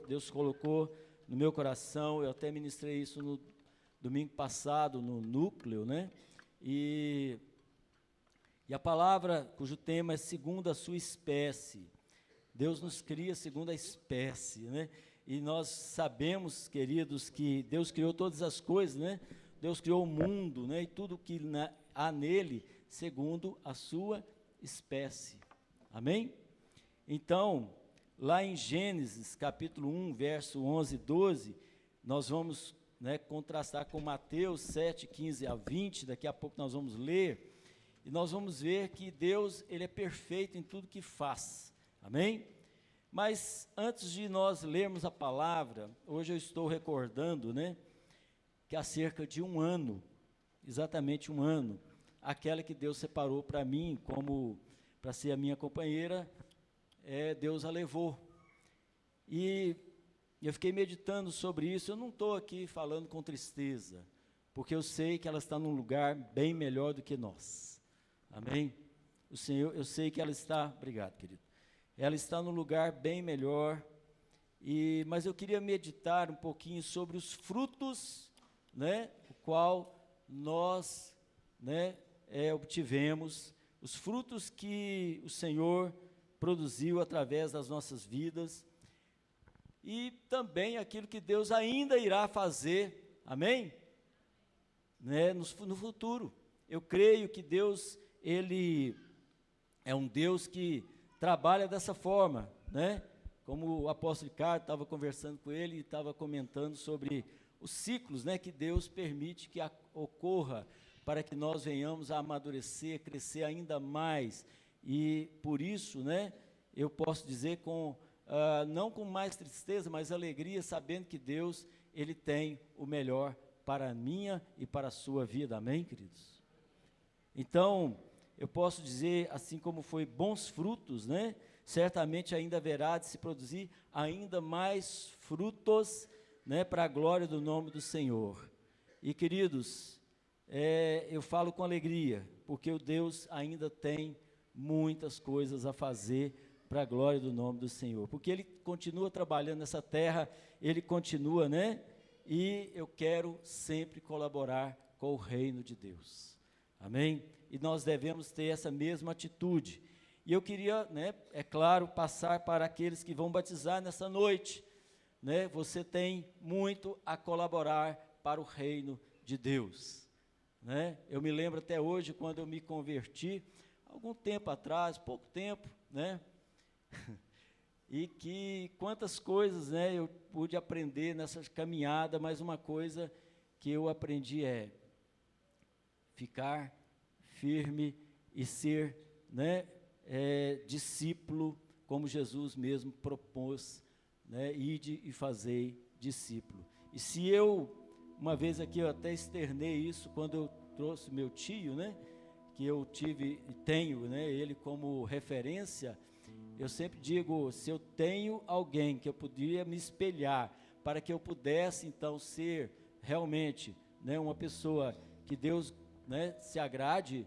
Deus colocou no meu coração. Eu até ministrei isso no domingo passado, no núcleo, né? E a palavra cujo tema é segundo a sua espécie. Deus nos cria segundo a espécie, né? E nós sabemos, queridos, que Deus criou todas as coisas, né? Deus criou o mundo, né? E tudo que há nele, segundo a sua espécie. Amém? Então, lá em Gênesis, capítulo 1, verso 11 e 12, nós vamos, né, contrastar com Mateus 7, 15 a 20, daqui a pouco nós vamos ler, e nós vamos ver que Deus, Ele é perfeito em tudo que faz, amém? Mas antes de nós lermos a palavra, hoje eu estou recordando, né, que há cerca de um ano, exatamente um ano, aquela que Deus separou para mim, como para ser a minha companheira, Deus a levou. E eu fiquei meditando sobre isso. Eu não estou aqui falando com tristeza, porque eu sei que ela está num lugar bem melhor do que nós. Amém? O Senhor, eu sei que ela está, obrigado, querido. Ela está num lugar bem melhor. Mas eu queria meditar um pouquinho sobre os frutos, né, o qual nós, né, obtivemos, os frutos que o Senhor produziu através das nossas vidas, e também aquilo que Deus ainda irá fazer, amém? Né, no futuro. Eu creio que Deus, Ele é um Deus que trabalha dessa forma, né? Como o apóstolo Ricardo estava conversando com ele e estava comentando sobre os ciclos, né, que Deus permite que ocorra para que nós venhamos a amadurecer, crescer ainda mais. E por isso, né, eu posso dizer não com mais tristeza, mas alegria, sabendo que Deus, Ele tem o melhor para a minha e para a sua vida, amém, queridos? Então, eu posso dizer, assim como foi bons frutos, né, certamente ainda haverá de se produzir ainda mais frutos, né, para a glória do nome do Senhor. E, queridos, eu falo com alegria, porque o Deus ainda tem muitas coisas a fazer para a glória do nome do Senhor, porque Ele continua trabalhando nessa terra, Ele continua, né? E eu quero sempre colaborar com o reino de Deus, amém? E nós devemos ter essa mesma atitude. E eu queria, né, é claro, passar para aqueles que vão batizar nessa noite, né? Você tem muito a colaborar para o reino de Deus, né? Eu me lembro até hoje, quando eu me converti, algum tempo atrás, pouco tempo, né? E que quantas coisas, né, eu pude aprender nessa caminhada, mas uma coisa que eu aprendi é ficar firme e ser, né, discípulo, como Jesus mesmo propôs, né, ide e fazei discípulo. E se uma vez aqui eu até externei isso, quando eu trouxe meu tio, né, que eu tive e tenho, né, ele como referência, eu sempre digo, se eu tenho alguém que eu poderia me espelhar, para que eu pudesse então ser realmente, né, uma pessoa que Deus, né, se agrade,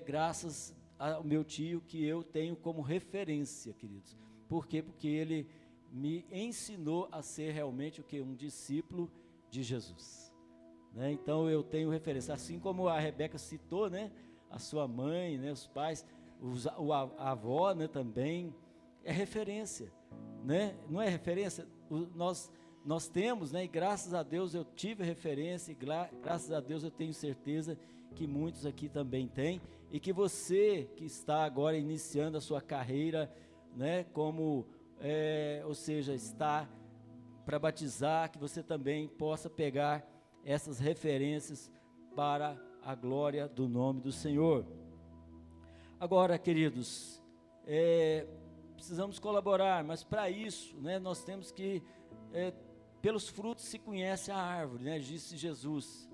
graças ao meu tio, que eu tenho como referência, queridos. Por quê? Porque ele me ensinou a ser realmente o que? Um discípulo de Jesus, né? Então eu tenho referência, assim como a Rebeca citou, né, a sua mãe, né, os pais, a avó, né, também é referência, né? Não é referência? Nós temos, né, e graças a Deus eu tive referência, e graças a Deus eu tenho certeza que muitos aqui também têm, e que você que está agora iniciando a sua carreira, né, como, ou seja, está para batizar, que você também possa pegar essas referências para a glória do nome do Senhor. Agora, queridos, precisamos colaborar, mas para isso, né, nós temos que, pelos frutos se conhece a árvore, né, disse Jesus.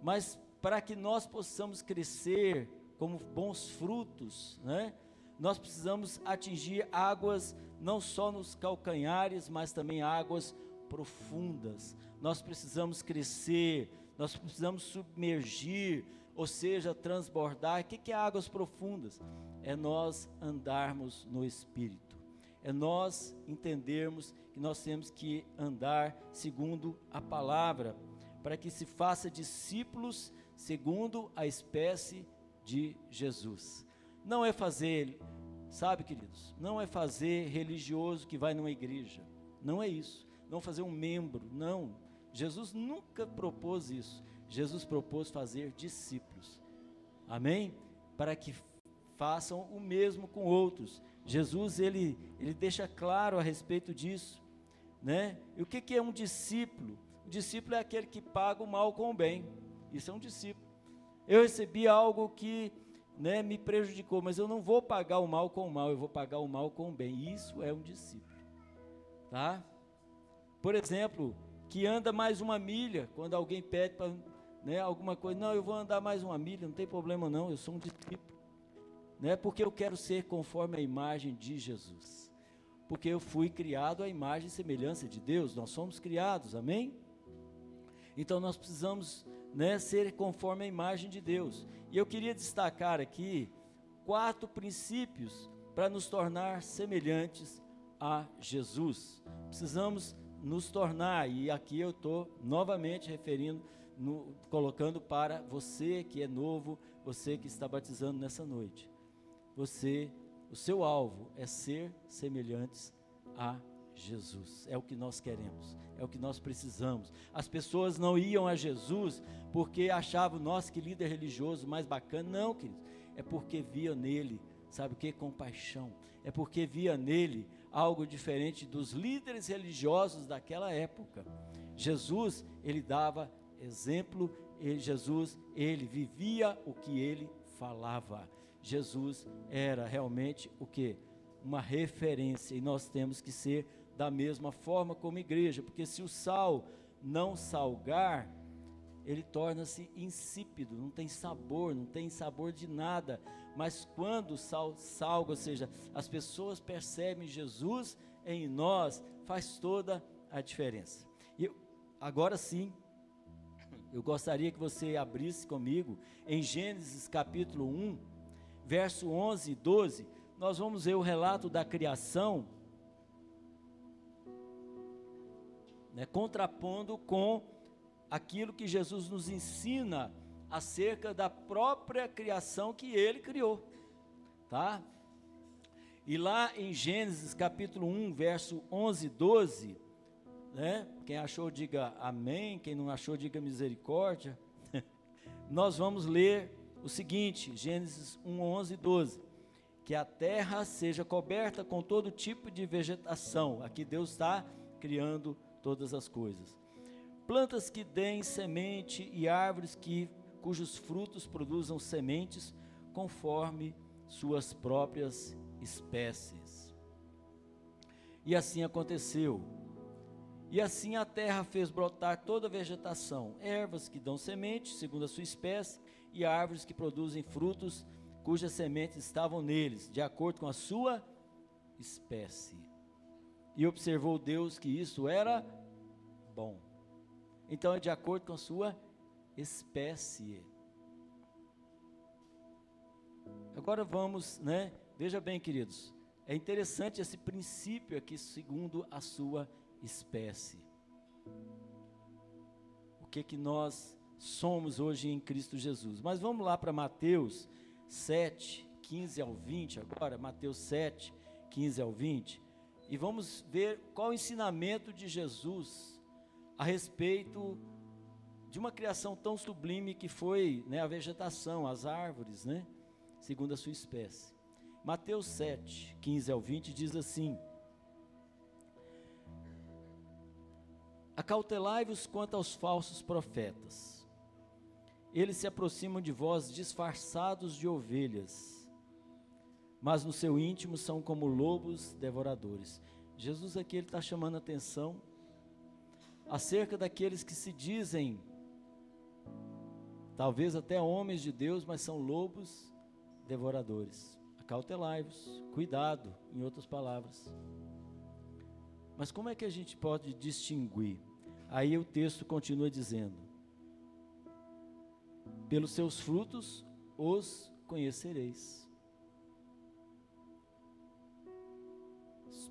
Mas para que nós possamos crescer como bons frutos, né, nós precisamos atingir águas não só nos calcanhares, mas também águas profundas. Nós precisamos crescer, nós precisamos submergir, ou seja, transbordar. O que é águas profundas? É nós andarmos no Espírito, é nós entendermos que nós temos que andar segundo a palavra, para que se faça discípulos segundo a espécie de Jesus. Não é fazer, sabe, queridos, não é fazer religioso que vai numa igreja, não é isso, não fazer um membro, não. Jesus nunca propôs isso. Jesus propôs fazer discípulos, amém? Para que façam o mesmo com outros. Jesus, ele deixa claro a respeito disso, né? E o que é um discípulo? O discípulo é aquele que paga o mal com o bem. Isso é um discípulo. Eu recebi algo que, né, me prejudicou, mas eu não vou pagar o mal com o mal, eu vou pagar o mal com o bem. Isso é um discípulo, tá? Por exemplo, que anda mais uma milha, quando alguém pede para, né, alguma coisa, não, eu vou andar mais uma milha, não tem problema não, eu sou um discípulo, né, porque eu quero ser conforme a imagem de Jesus, porque eu fui criado à imagem e semelhança de Deus, nós somos criados, amém? Então nós precisamos, né, ser conforme a imagem de Deus. E eu queria destacar aqui 4 princípios para nos tornar semelhantes a Jesus. Precisamos nos tornar, e aqui eu estou novamente colocando para você que é novo, você que está batizando nessa noite. O seu alvo é ser semelhantes a Jesus, é o que nós queremos, é o que nós precisamos. As pessoas não iam a Jesus porque achavam, nossa, que líder religioso mais bacana, não, queridos, é porque via nele, sabe o que? Compaixão, é porque via nele algo diferente dos líderes religiosos daquela época. Jesus, ele dava exemplo, Jesus, ele vivia o que ele falava. Jesus era realmente o quê? Uma referência, e nós temos que ser da mesma forma como igreja, porque se o sal não salgar, ele torna-se insípido, não tem sabor de nada. Mas quando o sal salga, ou seja, as pessoas percebem Jesus em nós, faz toda a diferença. E agora sim, eu gostaria que você abrisse comigo em Gênesis capítulo 1, verso 11 e 12, nós vamos ver o relato da criação, né, contrapondo com aquilo que Jesus nos ensina acerca da própria criação que ele criou, tá? E lá em Gênesis capítulo 1, verso 11 e 12, né? Quem achou diga amém, quem não achou diga misericórdia. Nós vamos ler o seguinte, Gênesis 1, 11 e 12, que a terra seja coberta com todo tipo de vegetação. Aqui Deus está criando todas as coisas. Plantas que deem semente e árvores cujos frutos produzam sementes conforme suas próprias espécies. E assim aconteceu. E assim a terra fez brotar toda a vegetação, ervas que dão semente segundo a sua espécie, e árvores que produzem frutos cujas sementes estavam neles, de acordo com a sua espécie. E observou Deus que isso era bom. Então é de acordo com a sua espécie. Agora vamos, né? Veja bem, queridos, é interessante esse princípio aqui, segundo a sua espécie. O que nós somos hoje em Cristo Jesus. Mas vamos lá para Mateus 7, 15 ao 20, agora, Mateus 7, 15 ao 20, e vamos ver qual o ensinamento de Jesus a respeito de uma criação tão sublime que foi, né, a vegetação, as árvores, né, segundo a sua espécie. Mateus 7, 15 ao 20 diz assim: acautelai-vos quanto aos falsos profetas, eles se aproximam de vós disfarçados de ovelhas, mas no seu íntimo são como lobos devoradores. Jesus aqui está chamando a atenção acerca daqueles que se dizem, talvez até homens de Deus, mas são lobos devoradores. Acautelai-vos, cuidado, em outras palavras. Mas como é que a gente pode distinguir? Aí o texto continua dizendo: pelos seus frutos os conhecereis.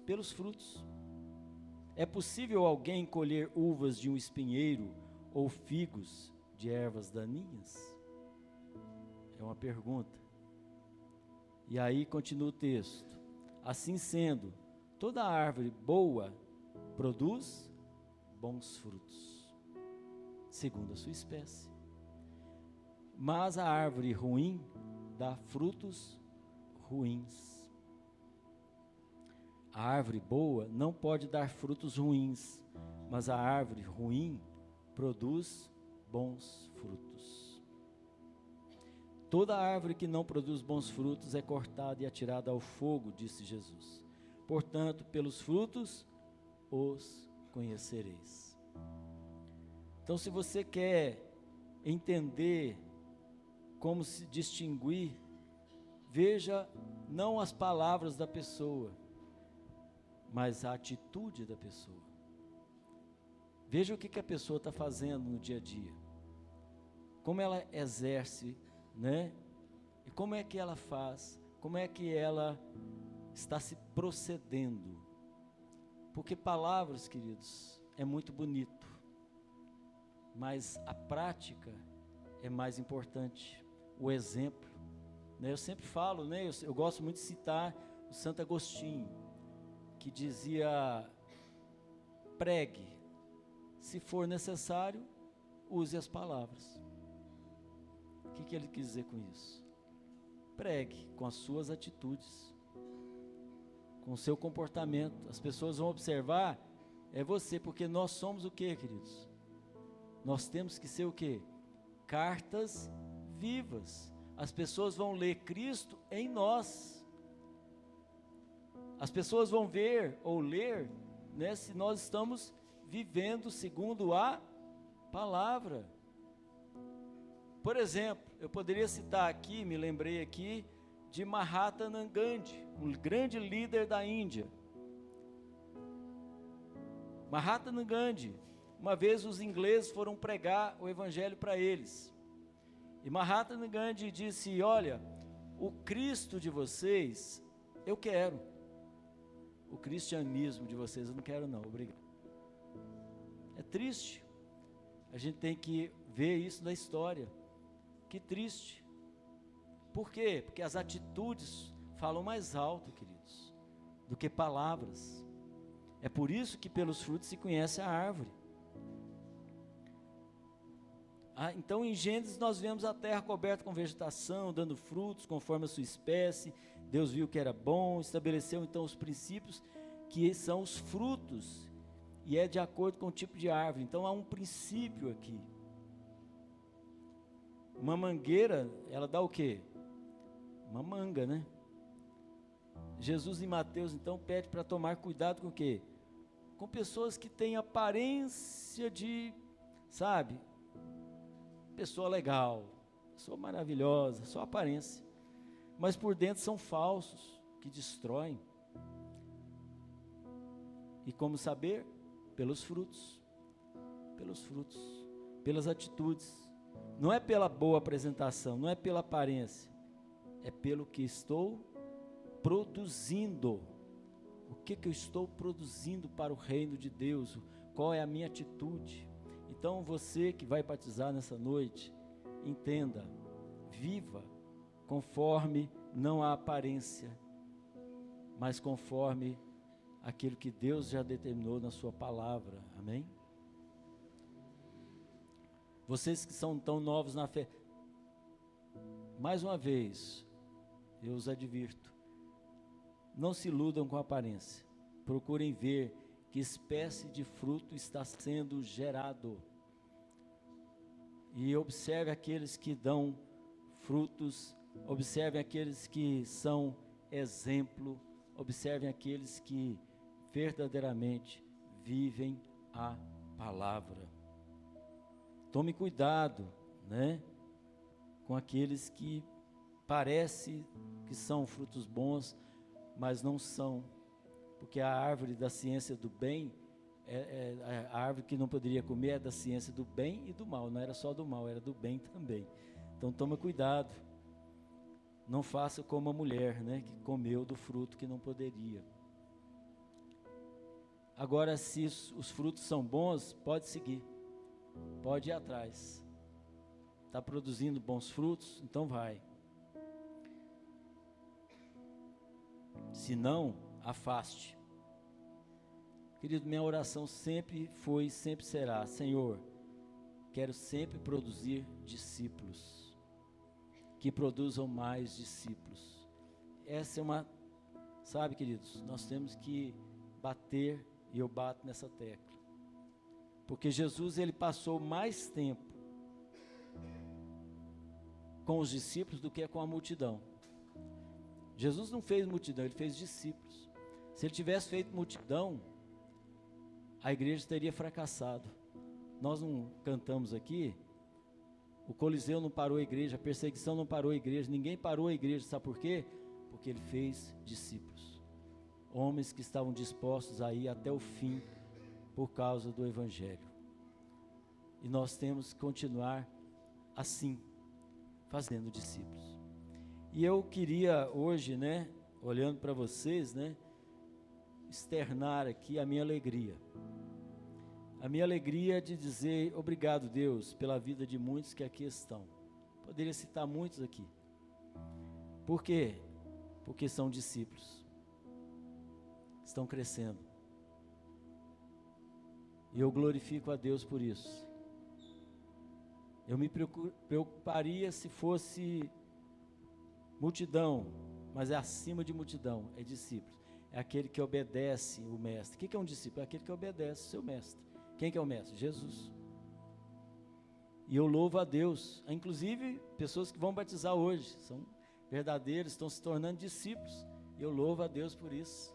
Pelos frutos. É possível alguém colher uvas de um espinheiro ou figos de ervas daninhas? É uma pergunta. E aí continua o texto. Assim sendo, toda árvore boa produz bons frutos, segundo a sua espécie. Mas a árvore ruim dá frutos ruins. A árvore boa não pode dar frutos ruins, mas a árvore ruim produz bons frutos. Toda árvore que não produz bons frutos é cortada e atirada ao fogo, disse Jesus. Portanto, pelos frutos os conhecereis. Então, se você quer entender como se distinguir, veja não as palavras da pessoa, mas a atitude da pessoa. Veja o que a pessoa está fazendo no dia a dia, como ela exerce, né? E como é que ela faz, como é que ela está se procedendo. Porque palavras, queridos, é muito bonito, mas a prática é mais importante, o exemplo, né? Eu sempre falo, né? Eu gosto muito de citar o Santo Agostinho, que dizia: pregue, se for necessário, use as palavras. O que ele quis dizer com isso? Pregue com as suas atitudes, com o seu comportamento. As pessoas vão observar, é você, porque nós somos o que, queridos? Nós temos que ser o que? Cartas vivas. As pessoas vão ler Cristo em nós. As pessoas vão ver ou ler, né, se nós estamos vivendo segundo a palavra. Por exemplo, eu poderia citar aqui, me lembrei aqui, de Mahatma Gandhi, um grande líder da Índia. Mahatma Gandhi, uma vez os ingleses foram pregar o evangelho para eles. E Mahatma Gandhi disse: olha, o Cristo de vocês, eu quero. O cristianismo de vocês eu não quero não, obrigado. É triste. A gente tem que ver isso na história. Que triste. Por quê? Porque as atitudes falam mais alto, queridos, do que palavras. É por isso que pelos frutos se conhece a árvore. Então em Gênesis nós vemos a terra coberta com vegetação, dando frutos conforme a sua espécie. Deus viu que era bom, estabeleceu então os princípios que são os frutos, e é de acordo com o tipo de árvore. Então há um princípio aqui. Uma mangueira, ela dá o quê? Uma manga, né? Jesus em Mateus então pede para tomar cuidado com o quê? Com pessoas que têm aparência de, sabe, pessoa legal, pessoa maravilhosa, só aparência, mas por dentro são falsos, que destroem. E como saber? Pelos frutos, pelas atitudes. Não é pela boa apresentação, não é pela aparência, é pelo que estou produzindo. O que eu estou produzindo para o reino de Deus? Qual é a minha atitude? Então você que vai batizar nessa noite, entenda, viva conforme não a aparência, mas conforme aquilo que Deus já determinou na sua palavra, amém? Vocês que são tão novos na fé, mais uma vez, eu os advirto, não se iludam com a aparência, procurem ver que espécie de fruto está sendo gerado, e observe aqueles que dão frutos, observe aqueles que são exemplo, observem aqueles que verdadeiramente vivem a palavra. Tome cuidado, né, com aqueles que parece que são frutos bons, mas não são, porque a árvore da ciência do bem, a árvore que não poderia comer é da ciência do bem e do mal, não era só do mal, era do bem também. Então toma cuidado, não faça como a mulher, né, que comeu do fruto que não poderia. Agora, se os frutos são bons, pode seguir, pode ir atrás. Está produzindo bons frutos, então vai. Se não, afaste. Querido, minha oração sempre foi e sempre será: Senhor, quero sempre produzir discípulos, que produzam mais discípulos. Essa é uma, sabe, queridos, nós temos que bater, e eu bato nessa tecla, porque Jesus, ele passou mais tempo com os discípulos do que com a multidão. Jesus não fez multidão, ele fez discípulos. Se ele tivesse feito multidão, a igreja teria fracassado. Nós não cantamos aqui, o Coliseu não parou a igreja, a perseguição não parou a igreja, ninguém parou a igreja, sabe por quê? Porque ele fez discípulos, homens que estavam dispostos a ir até o fim, por causa do Evangelho. E nós temos que continuar assim, fazendo discípulos. E eu queria hoje, né, olhando para vocês, né, externar aqui a minha alegria. A minha alegria de dizer obrigado, Deus, pela vida de muitos que aqui estão. Poderia citar muitos aqui. Por quê? Porque são discípulos. Estão crescendo. E eu glorifico a Deus por isso. Eu me preocuparia se fosse multidão, mas é acima de multidão, é discípulos. É aquele que obedece o mestre. O que é um discípulo? É aquele que obedece o seu mestre. Quem que é o mestre? Jesus. E eu louvo a Deus. Inclusive, pessoas que vão batizar hoje, são verdadeiros, estão se tornando discípulos. E eu louvo a Deus por isso.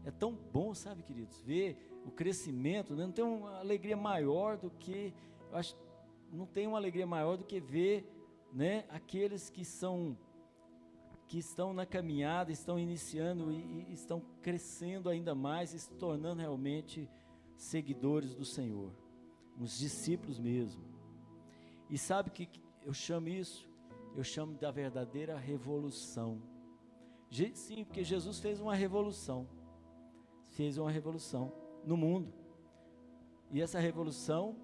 É tão bom, sabe, queridos, ver o crescimento, né? Não tem uma alegria maior do que, eu acho, não tem uma alegria maior do que ver, né, aqueles que estão na caminhada, estão iniciando e estão crescendo ainda mais e se tornando realmente seguidores do Senhor, uns discípulos mesmo. E sabe o que eu chamo isso? Eu chamo da verdadeira revolução. Sim, porque Jesus fez uma revolução no mundo, e essa revolução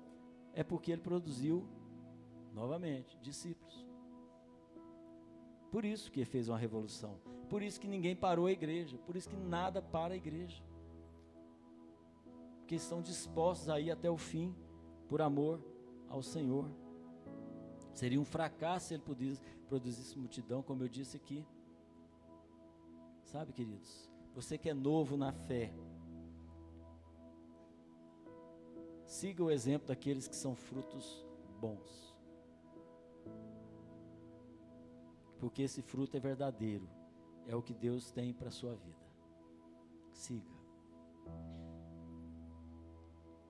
é porque ele produziu novamente discípulos. Por isso que ele fez uma revolução, por isso que ninguém parou a igreja, por isso que nada para a igreja, porque estão dispostos a ir até o fim, por amor ao Senhor. Seria um fracasso se ele produzisse multidão, como eu disse aqui. Sabe, queridos, você que é novo na fé, siga o exemplo daqueles que são frutos bons, porque esse fruto é verdadeiro, é o que Deus tem para a sua vida. Siga.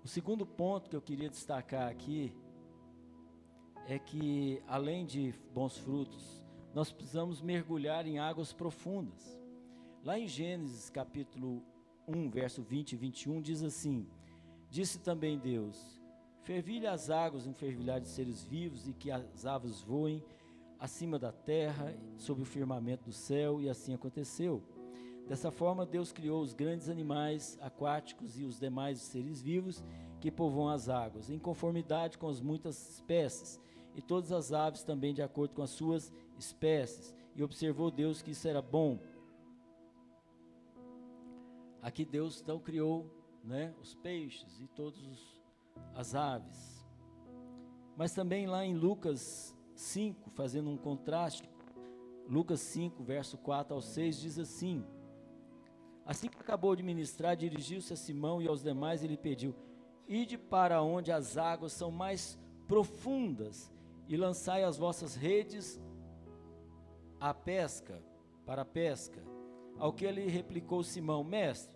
O segundo ponto que eu queria destacar aqui é que, além de bons frutos, nós precisamos mergulhar em águas profundas. Lá em Gênesis capítulo 1, verso 20 e 21, diz assim: disse também Deus: fervilhe as águas em fervilhar de seres vivos, e que as aves voem acima da terra, sob o firmamento do céu, e assim aconteceu. Dessa forma Deus criou os grandes animais aquáticos e os demais seres vivos que povoam as águas, em conformidade com as muitas espécies, e todas as aves também de acordo com as suas espécies. E observou Deus que isso era bom. Aqui Deus então criou, né, os peixes e todas as aves. Mas também lá em Lucas 5, fazendo um contraste, Lucas 5, verso 4 ao 6, diz assim: assim que acabou de ministrar, dirigiu-se a Simão e aos demais e lhe pediu: ide para onde as águas são mais profundas e lançai as vossas redes para a pesca. Ao que ele replicou Simão: mestre,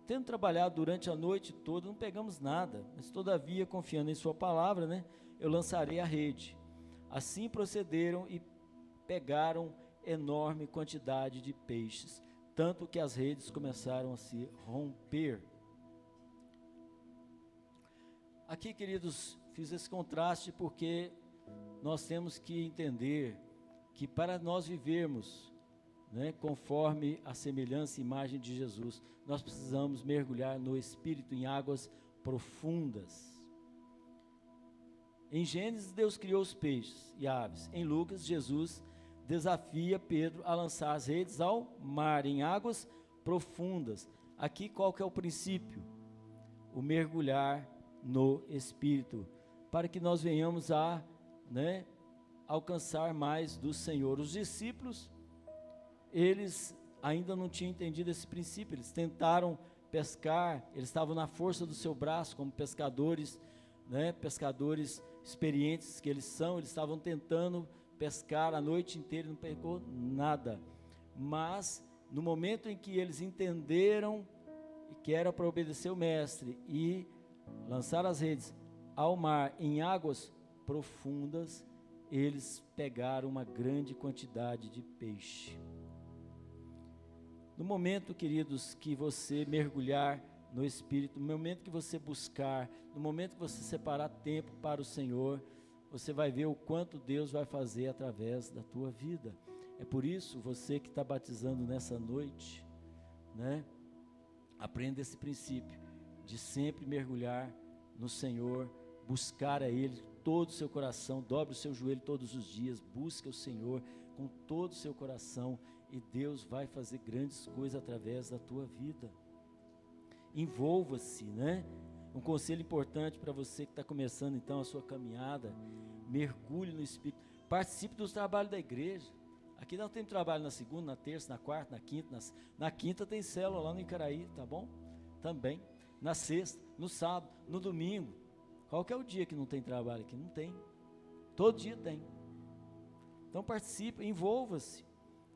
tendo trabalhado durante a noite toda, não pegamos nada, mas todavia, confiando em sua palavra, né, eu lançarei a rede. Assim procederam e pegaram enorme quantidade de peixes, tanto que as redes começaram a se romper. Aqui, queridos, fiz esse contraste porque nós temos que entender que para nós vivermos né, conforme a semelhança e imagem de Jesus. Nós precisamos mergulhar no Espírito em águas profundas. Em Gênesis, Deus criou os peixes e aves. Em Lucas, Jesus desafia Pedro a lançar as redes ao mar, em águas profundas. Aqui qual que é o princípio? O mergulhar no Espírito, para que nós venhamos a, né, alcançar mais do Senhor. Os discípulos, eles ainda não tinham entendido esse princípio, eles tentaram pescar, eles estavam na força do seu braço, como pescadores, né, pescadores experientes que eles são, eles estavam tentando pescar a noite inteira e não pegou nada. Mas no momento em que eles entenderam que era para obedecer o mestre e lançar as redes ao mar em águas profundas, eles pegaram uma grande quantidade de peixe. No momento, queridos, que você mergulhar no Espírito, no momento que você buscar, no momento que você separar tempo para o Senhor, você vai ver o quanto Deus vai fazer através da tua vida. É por isso, você que está batizando nessa noite, né, aprenda esse princípio de sempre mergulhar no Senhor, buscar a Ele todo o seu coração, dobre o seu joelho todos os dias, busque o Senhor com todo o seu coração, e Deus vai fazer grandes coisas através da tua vida. Envolva-se, né? Um conselho importante para você que está começando então a sua caminhada: mergulhe no Espírito, participe dos trabalhos da igreja. Aqui não tem trabalho na segunda, na terça, na quarta, na quinta. Na quinta tem célula lá no Icaraí, tá bom? Também. Na sexta, no sábado, no domingo. Qual que é o dia que não tem trabalho aqui? Não tem. Todo dia tem. Então participe, envolva-se,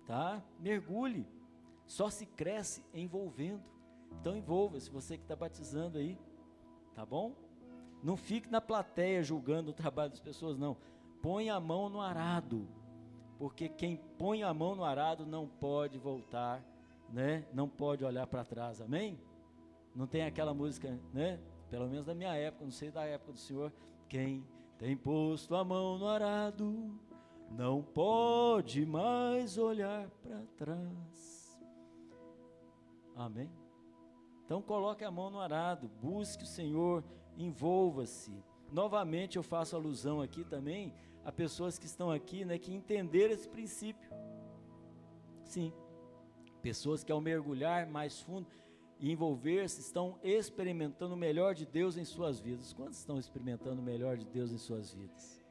tá? Mergulhe. Só se cresce envolvendo. Então envolva-se, você que está batizando aí, tá bom? Não fique na plateia julgando o trabalho das pessoas, não. Põe a mão no arado, porque quem põe a mão no arado não pode voltar, né? Não pode olhar para trás, amém? Não tem aquela música, né? Pelo menos da minha época, não sei da época do senhor. Quem tem posto a mão no arado não pode mais olhar para trás. Amém? Então coloque a mão no arado, busque o Senhor, envolva-se. Novamente eu faço alusão aqui também a pessoas que estão aqui, né, que entenderam esse princípio. Sim, pessoas que ao mergulhar mais fundo e envolver-se, estão experimentando o melhor de Deus em suas vidas. Quantos estão experimentando o melhor de Deus em suas vidas?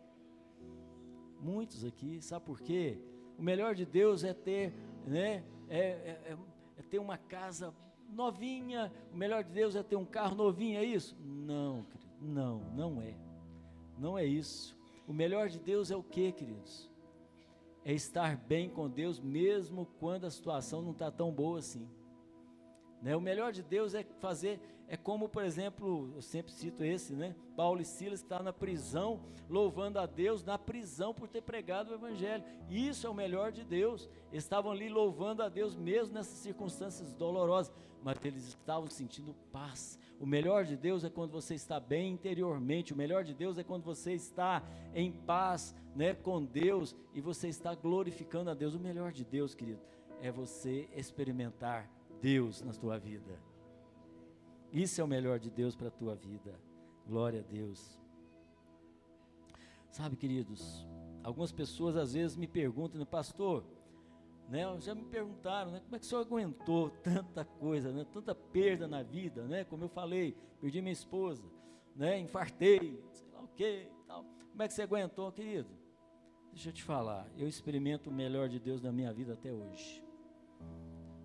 Muitos aqui. Sabe por quê? O melhor de Deus é ter, né, é ter uma casa novinha. O melhor de Deus é ter um carro novinho, é isso? Não, querido, não é. Não é isso. O melhor de Deus é o quê, queridos? É estar bem com Deus, mesmo quando a situação não está tão boa assim. Né? O melhor de Deus é fazer, é como, por exemplo, eu sempre cito esse, né? Paulo e Silas, que estavam na prisão, louvando a Deus, na prisão por ter pregado o Evangelho. Isso é o melhor de Deus. Eles estavam ali louvando a Deus, mesmo nessas circunstâncias dolorosas, mas eles estavam sentindo paz. O melhor de Deus é quando você está bem interiormente. O melhor de Deus é quando você está em paz, né, com Deus, e você está glorificando a Deus. O melhor de Deus, querido, é você experimentar Deus na tua vida. Isso é o melhor de Deus para a tua vida. Glória a Deus. Sabe, queridos, algumas pessoas às vezes me perguntam, pastor, né, já me perguntaram, né, como é que o senhor aguentou tanta coisa, né, tanta perda na vida, né, como eu falei, perdi minha esposa, né, infartei, sei lá o que, tal. Como é que você aguentou, querido? Deixa eu te falar, eu experimento o melhor de Deus na minha vida até hoje.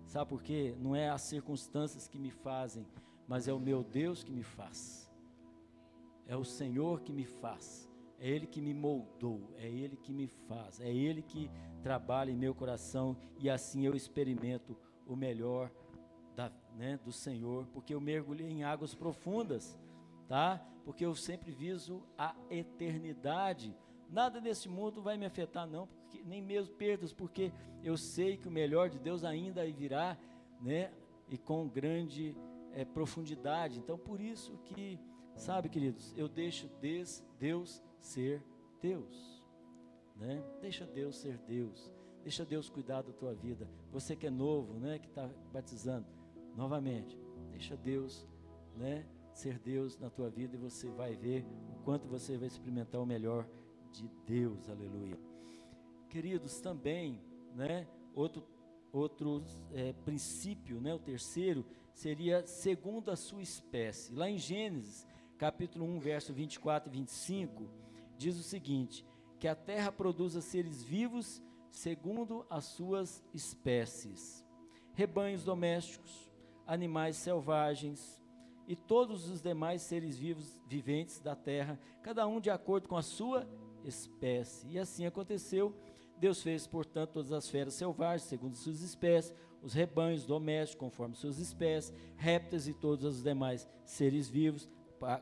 Sabe por quê? Não é as circunstâncias que me fazem, mas é o meu Deus que me faz. É o Senhor que me faz. É Ele que me moldou. É Ele que me faz. É Ele que trabalha em meu coração. E assim eu experimento o melhor do Senhor. Porque eu mergulhei em águas profundas. Tá? Porque eu sempre viso a eternidade. Nada desse mundo vai me afetar, não, porque, nem mesmo perdas, porque eu sei que o melhor de Deus ainda virá, né, e com grande profundidade. Então, por isso que, sabe, queridos, eu deixo Deus ser Deus, né? Deixa Deus ser Deus. deixa Deus cuidar da tua vida. Você que é novo, né, que está batizando, novamente, deixa Deus, né, ser Deus na tua vida, e você vai ver o quanto você vai experimentar o melhor de Deus, aleluia. Queridos, também, né, outro princípio, né, o terceiro, seria segundo a sua espécie. Lá em Gênesis, capítulo 1, verso 24 e 25, diz o seguinte, que a terra produza seres vivos segundo as suas espécies, rebanhos domésticos, animais selvagens e todos os demais seres vivos, viventes da terra, cada um de acordo com a sua espécie. E assim aconteceu. Deus fez, portanto, todas as feras selvagens, segundo suas espécies, os rebanhos domésticos, conforme suas espécies, répteis e todos os demais seres vivos,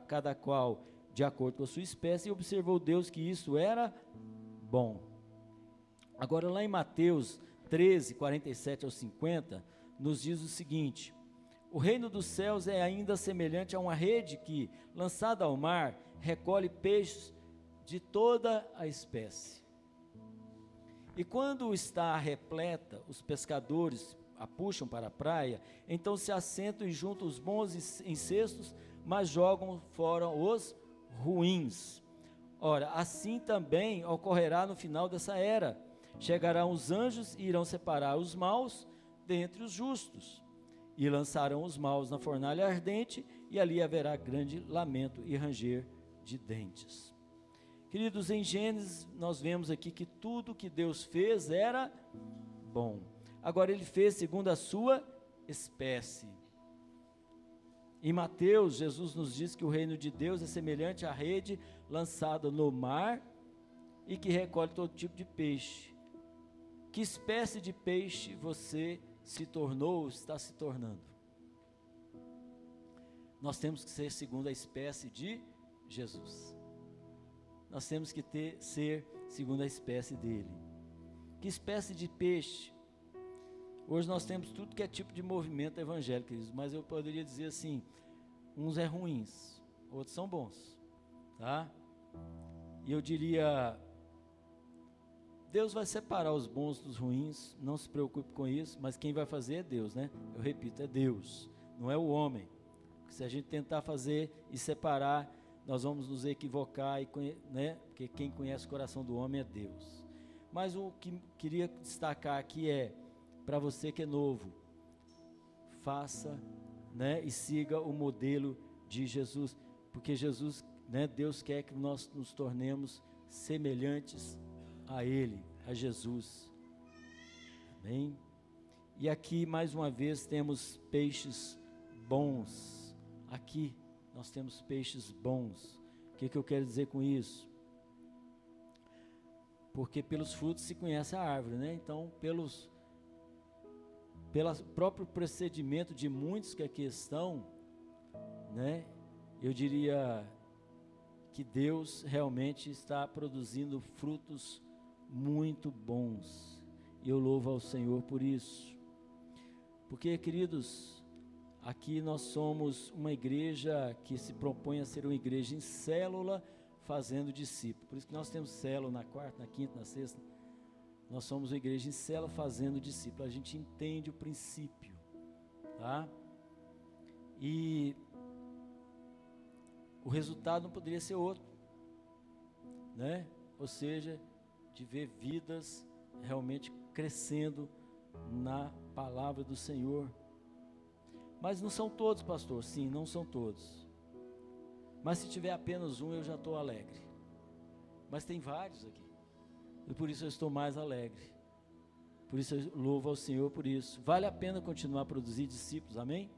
cada qual de acordo com a sua espécie, e observou Deus que isso era bom. Agora, lá em Mateus 13, 47 ao 50, nos diz o seguinte: o reino dos céus é ainda semelhante a uma rede que, lançada ao mar, recolhe peixes de toda a espécie. E quando está repleta, os pescadores a puxam para a praia, então se assentam e juntam os bons em cestos, mas jogam fora os ruins. Ora, assim também ocorrerá no final dessa era. Chegarão os anjos e irão separar os maus dentre os justos, e lançarão os maus na fornalha ardente, e ali haverá grande lamento e ranger de dentes. Queridos, em Gênesis nós vemos aqui que tudo que Deus fez era bom. Agora ele fez segundo a sua espécie. Em Mateus, Jesus nos diz que o reino de Deus é semelhante à rede lançada no mar e que recolhe todo tipo de peixe. Que espécie de peixe você se tornou ou está se tornando? Nós temos que ser segundo a espécie de Jesus. Nós temos que ser segundo a espécie dele. Que espécie de peixe? Hoje nós temos tudo que é tipo de movimento evangélico, mas eu poderia dizer assim, uns é ruins, outros são bons, tá? E eu diria, Deus vai separar os bons dos ruins, não se preocupe com isso, mas quem vai fazer é Deus, né? Eu repito, é Deus, não é o homem. Porque se a gente tentar fazer e separar, nós vamos nos equivocar, né? Porque quem conhece o coração do homem é Deus. Mas o que queria destacar aqui é, para você que é novo, faça, né, e siga o modelo de Jesus, porque Jesus, né, Deus quer que nós nos tornemos semelhantes a Ele, a Jesus. Amém? E aqui mais uma vez temos peixes bons. Aqui nós temos peixes bons. O que eu quero dizer com isso? Porque pelos frutos se conhece a árvore, né? Então, pelo próprio procedimento de muitos que aqui estão, né? Eu diria que Deus realmente está produzindo frutos muito bons. E eu louvo ao Senhor por isso. Porque, queridos, aqui nós somos uma igreja que se propõe a ser uma igreja em célula, fazendo discípulos. Por isso que nós temos célula na quarta, na quinta, na sexta. Nós somos uma igreja em célula fazendo discípulos. A gente entende o princípio, tá? E o resultado não poderia ser outro, né? Ou seja, de ver vidas realmente crescendo na palavra do Senhor. Mas não são todos, pastor. Sim, não são todos. Mas se tiver apenas um, eu já estou alegre. Mas tem vários aqui. E por isso eu estou mais alegre. Por isso eu louvo ao Senhor por isso. Vale a pena continuar a produzir discípulos, amém?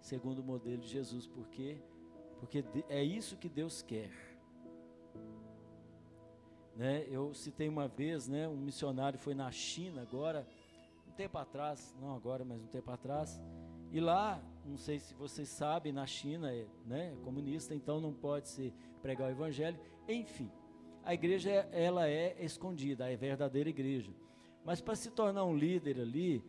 Segundo o modelo de Jesus, porque é isso que Deus quer. Né? Eu citei uma vez, né, um missionário foi na China agora, um tempo atrás, não agora, mas um tempo atrás, e lá, não sei se vocês sabem, na China é comunista, então não pode se pregar o evangelho, enfim. A igreja, ela é escondida, a verdadeira igreja. Mas para se tornar um líder ali,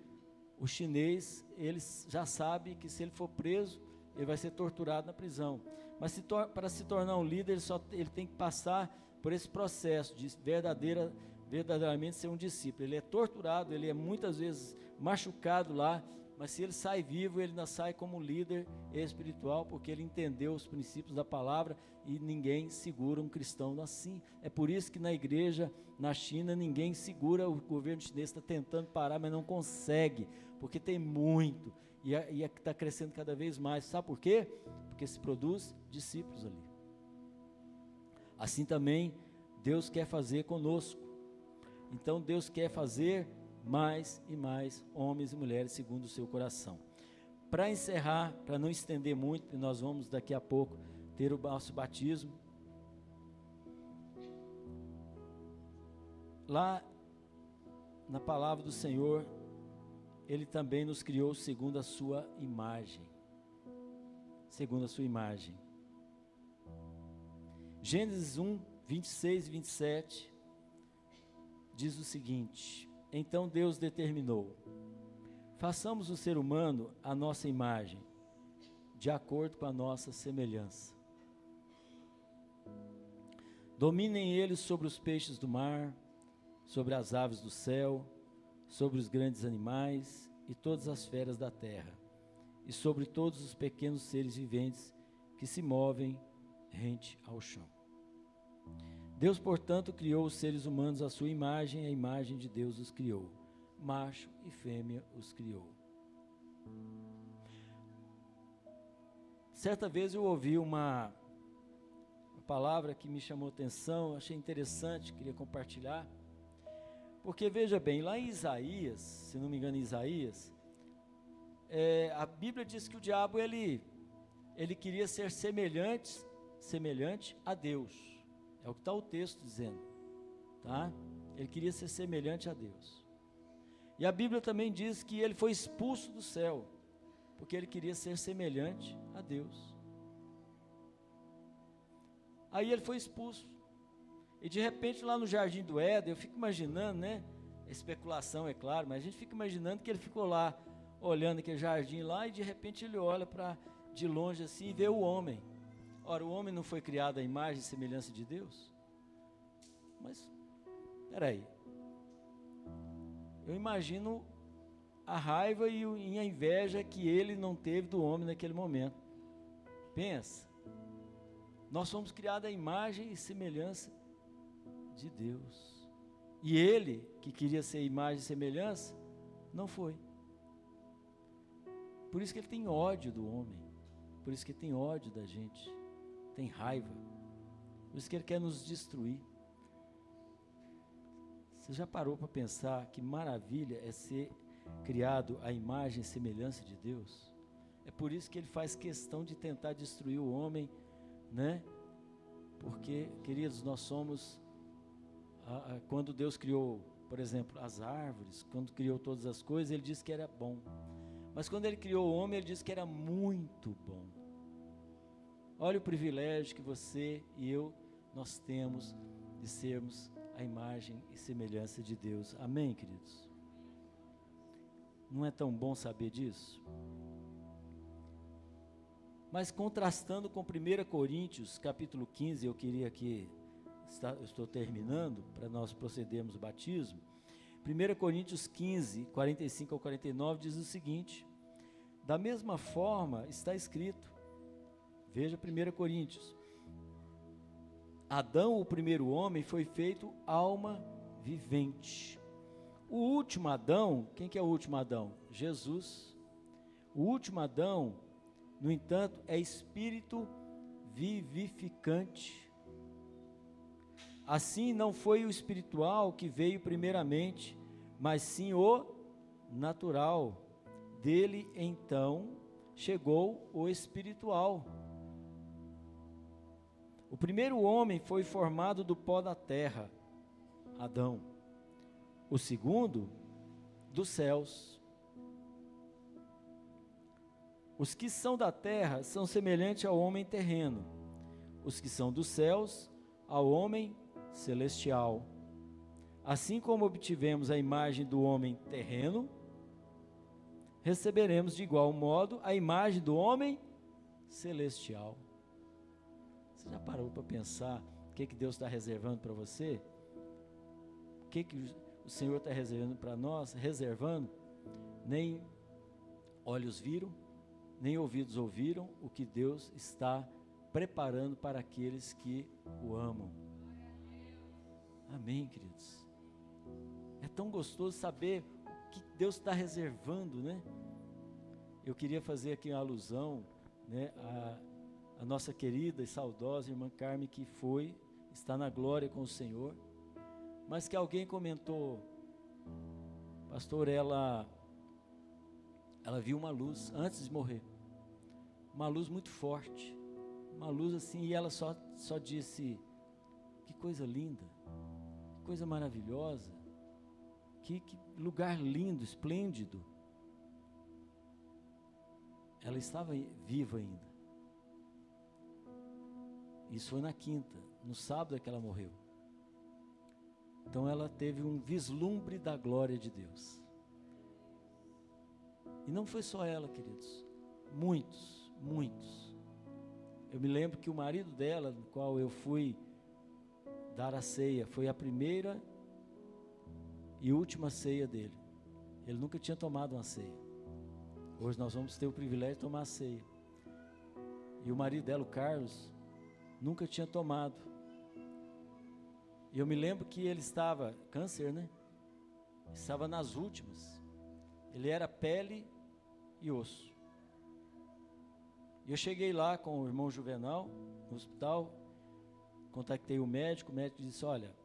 o chinês, ele já sabe que se ele for preso, ele vai ser torturado na prisão. Mas para se tornar um líder, ele tem que passar por esse processo de verdadeira verdadeiramente ser um discípulo. Ele é torturado, ele é muitas vezes machucado lá, mas se ele sai vivo, ele ainda sai como líder espiritual, porque ele entendeu os princípios da palavra e ninguém segura um cristão assim. É por isso que na igreja, na China, ninguém segura, o governo chinês está tentando parar, mas não consegue, porque tem muito, e está crescendo cada vez mais. Sabe por quê? Porque se produz discípulos ali. Assim também Deus quer fazer conosco. Então Deus quer fazer mais e mais homens e mulheres segundo o seu coração. Para encerrar, para não estender muito, nós vamos daqui a pouco ter o nosso batismo. Lá na palavra do Senhor, Ele também nos criou segundo a sua imagem. Segundo a sua imagem. Gênesis 1, 26 e 27 diz o seguinte: então Deus determinou: façamos o ser humano à nossa imagem, de acordo com a nossa semelhança. Dominem eles sobre os peixes do mar, sobre as aves do céu, sobre os grandes animais e todas as feras da terra, e sobre todos os pequenos seres viventes que se movem rente ao chão. Deus, portanto, criou os seres humanos à sua imagem, a imagem de Deus os criou. Macho e fêmea os criou. Certa vez eu ouvi uma palavra que me chamou atenção, achei interessante, queria compartilhar. Porque veja bem, lá em Isaías, se não me engano em Isaías, a Bíblia diz que o diabo ele queria ser semelhante a Deus. É o que está o texto dizendo, tá? Ele queria ser semelhante a Deus. E a Bíblia também diz que ele foi expulso do céu, porque ele queria ser semelhante a Deus. Aí ele foi expulso. E de repente lá no Jardim do Éden, eu fico imaginando, né? Especulação, é claro, mas a gente fica imaginando que ele ficou lá, olhando aquele jardim lá, e de repente ele olha de longe assim e vê o homem. Ora, o homem não foi criado à imagem e semelhança de Deus? Mas, peraí. Eu imagino a raiva e a inveja que ele não teve do homem naquele momento. Pensa. Nós somos criados à imagem e semelhança de Deus. E ele, que queria ser imagem e semelhança, não foi. Por isso que ele tem ódio do homem. Por isso que ele tem ódio da gente. Tem raiva. Por isso que ele quer nos destruir. Você já parou para pensar que maravilha é ser criado à imagem e semelhança de Deus? É por isso que ele faz questão de tentar destruir o homem, né? Porque, queridos, nós somos, quando Deus criou, por exemplo, as árvores, quando criou todas as coisas, ele disse que era bom. Mas quando ele criou o homem, ele disse que era muito bom. Olha o privilégio que você e eu, nós temos de sermos a imagem e semelhança de Deus. Amém, queridos? Não é tão bom saber disso? Mas contrastando com 1 Coríntios, capítulo 15, eu queria que, eu estou terminando, para nós procedermos o batismo. 1 Coríntios 15, 45 ao 49, diz o seguinte: da mesma forma está escrito, veja 1 Coríntios, Adão, o primeiro homem, foi feito alma vivente. O último Adão, quem que é o último Adão? Jesus. O último Adão, no entanto, é espírito vivificante. Assim, não foi o espiritual que veio primeiramente, mas sim o natural. Dele, então, chegou o espiritual. O primeiro homem foi formado do pó da terra, Adão. O segundo, dos céus. Os que são da terra são semelhantes ao homem terreno. Os que são dos céus, ao homem celestial. Assim como obtivemos a imagem do homem terreno, receberemos de igual modo a imagem do homem celestial. Você já parou para pensar o que Deus está reservando para você? O que o Senhor está reservando para nós? Reservando, nem olhos viram, nem ouvidos ouviram o que Deus está preparando para aqueles que o amam. Amém, queridos? É tão gostoso saber o que Deus está reservando, né? Eu queria fazer aqui uma alusão, né, a nossa querida e saudosa irmã Carmen, que está na glória com o Senhor, mas que alguém comentou, pastor, ela viu uma luz antes de morrer, uma luz muito forte, uma luz assim, e ela só disse, que coisa linda, que coisa maravilhosa, que lugar lindo, esplêndido. Ela estava viva ainda. Isso foi na quinta, no sábado é que ela morreu. Então ela teve um vislumbre da glória de Deus. E não foi só ela, queridos. Muitos. Eu me lembro que o marido dela, no qual eu fui dar a ceia, foi a primeira e última ceia dele. Ele nunca tinha tomado uma ceia. Hoje nós vamos ter o privilégio de tomar a ceia. E o marido dela, o Carlos, nunca tinha tomado. E eu me lembro que ele estava, câncer, né? Estava nas últimas. Ele era pele e osso. E eu cheguei lá com o irmão Juvenal, no hospital, contactei o médico disse, olha,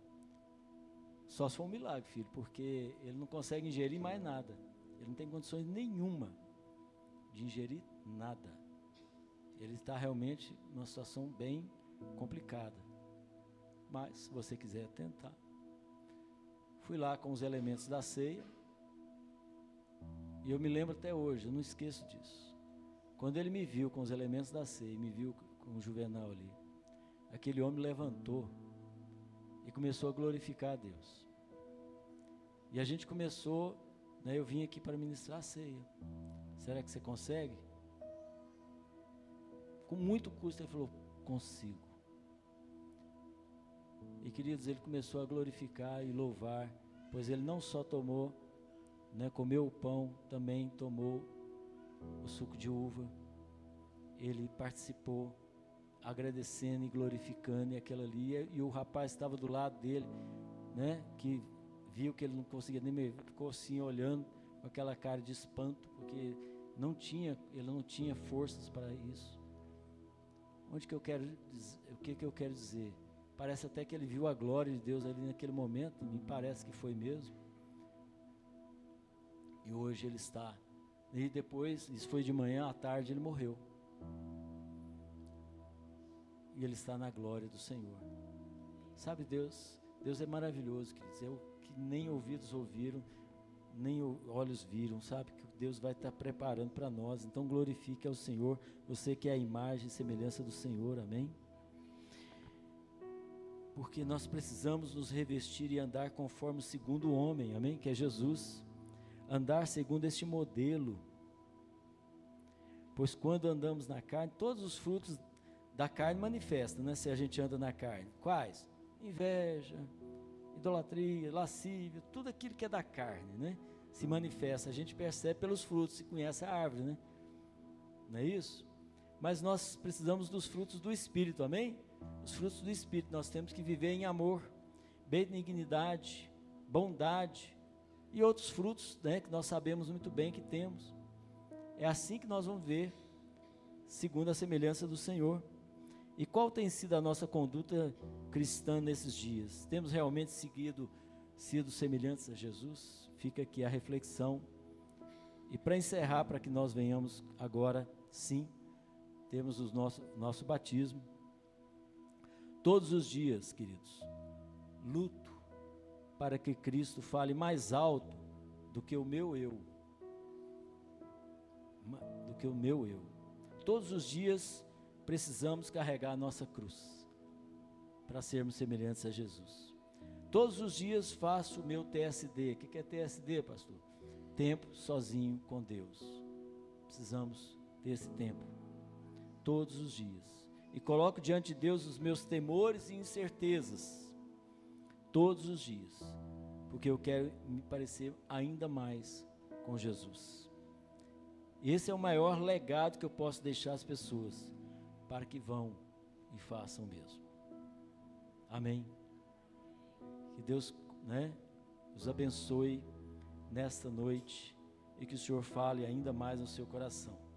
só se for um milagre, filho, porque ele não consegue ingerir mais nada. Ele não tem condições nenhuma de ingerir nada. Ele está realmente numa situação bem complicada. Mas, se você quiser tentar. Fui lá com os elementos da ceia. E eu me lembro até hoje, eu não esqueço disso. Quando ele me viu com os elementos da ceia, me viu com o Juvenal ali, aquele homem levantou e começou a glorificar a Deus. E a gente começou, né, eu vim aqui para ministrar a ceia. Será que você consegue? Com muito custo, ele falou, consigo. E queridos, ele começou a glorificar e louvar, pois ele não só tomou, né, comeu o pão, também tomou o suco de uva. Ele participou, agradecendo e glorificando, e aquilo ali, e o rapaz estava do lado dele, né, que viu que ele não conseguia nem me, ficou assim olhando com aquela cara de espanto, porque ele não tinha forças para isso. O que eu quero dizer? Parece até que ele viu a glória de Deus ali naquele momento, me parece que foi mesmo. E hoje ele está. E depois, isso foi de manhã, à tarde ele morreu. E ele está na glória do Senhor. Sabe, Deus é maravilhoso, queridos. É o que nem ouvidos ouviram, nem olhos viram, sabe? Que Deus vai estar preparando para nós. Então glorifique ao Senhor, você que é a imagem e semelhança do Senhor, amém? Porque nós precisamos nos revestir e andar conforme o segundo homem, amém? Que é Jesus. Andar segundo este modelo. Pois quando andamos na carne, todos os frutos da carne manifestam, né? Se a gente anda na carne. Quais? Inveja, idolatria, lascívia, tudo aquilo que é da carne, né? Se manifesta, a gente percebe pelos frutos, se conhece a árvore, né? Não é isso? Mas nós precisamos dos frutos do Espírito, amém? Os frutos do Espírito, nós temos que viver em amor, benignidade, bondade e outros frutos, né, que nós sabemos muito bem que temos. É assim que nós vamos ver, segundo a semelhança do Senhor. E qual tem sido a nossa conduta cristã nesses dias? Temos realmente sido semelhantes a Jesus? Fica aqui a reflexão. E para encerrar, para que nós venhamos agora, sim, temos o nosso batismo. Todos os dias, queridos, luto para que Cristo fale mais alto do que o meu eu. Todos os dias precisamos carregar a nossa cruz para sermos semelhantes a Jesus. Todos os dias faço o meu TSD. O que é TSD, pastor? Tempo sozinho com Deus. Precisamos ter esse tempo todos os dias. E coloco diante de Deus os meus temores e incertezas todos os dias, porque eu quero me parecer ainda mais com Jesus. Esse é o maior legado que eu posso deixar às pessoas, para que vão e façam mesmo. Amém. Que Deus, os abençoe nesta noite e que o Senhor fale ainda mais no seu coração.